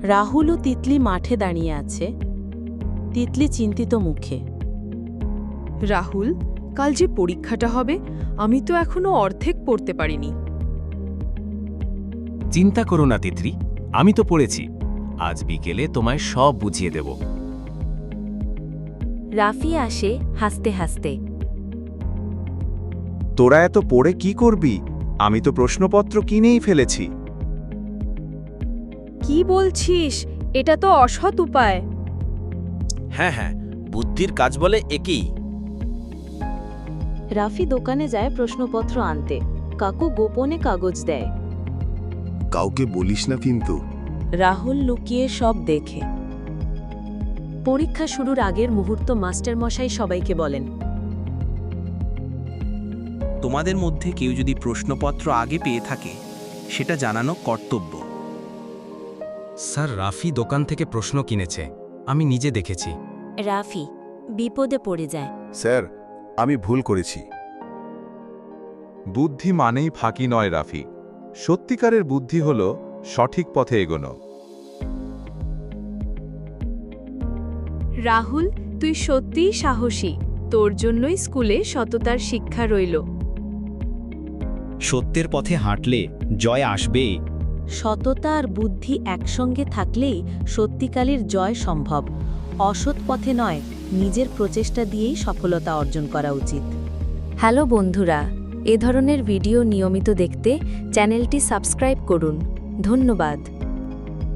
রাহুল ও তিতলি মাঠে দাঁড়িয়ে আছে। তিতলি চিন্তিত মুখে। রাহুল, কাল যে পরীক্ষাটা হবে আমি তো এখনো অর্ধেক পড়তে পারিনি। চিন্তা করো না তিতলি, আমি তো পড়েছি। আজ বিকেলে তোমায় সব বুঝিয়ে দেব। রাফি আসে হাসতে হাসতে। তোরা এত পড়ে কি করবি? আমি তো প্রশ্নপত্র কিনেই ফেলেছি। কি বলছিস? এটা তো অসৎ উপায়। হ্যাঁ হ্যাঁ, বুদ্ধির কাজ বলে একেই। রাফি দোকানে যায় প্রশ্নপত্র আনতে। কাকু গোপনে কাগজ দেয়। কাউকে বলিস না কিন্তু। রাহুল লুকিয়ে সব দেখে। পরীক্ষা শুরুর আগের মুহূর্ত মাস্টারমশাই সবাইকে বলেন, তোমাদের মধ্যে কেউ যদি প্রশ্নপত্র আগে পেয়ে থাকে সেটা জানানো কর্তব্য। স্যার, রাফি দোকান থেকে প্রশ্ন কিনেছে, আমি নিজে দেখেছি। রাফি বিপদে পড়ে যায়। স্যার, আমি ভুল করেছি। বুদ্ধি মানেই ফাঁকি নয় রাফি। সত্যিকারের বুদ্ধি হল সঠিক পথে এগোনো। রাহুল, তুই সত্যিই সাহসী। তোর জন্যই স্কুলে সততার শিক্ষা রইল। সত্যের পথে হাঁটলে জয় আসবেই। সততা আর বুদ্ধি একসঙ্গে থাকলেই সত্যিকালের জয় সম্ভব। অসৎ পথে নয়, নিজের প্রচেষ্টা দিয়েই সফলতা অর্জন করা উচিত। হ্যালো বন্ধুরা, এ ধরনের ভিডিও নিয়মিত দেখতে চ্যানেলটি সাবস্ক্রাইব করুন। ধন্যবাদ।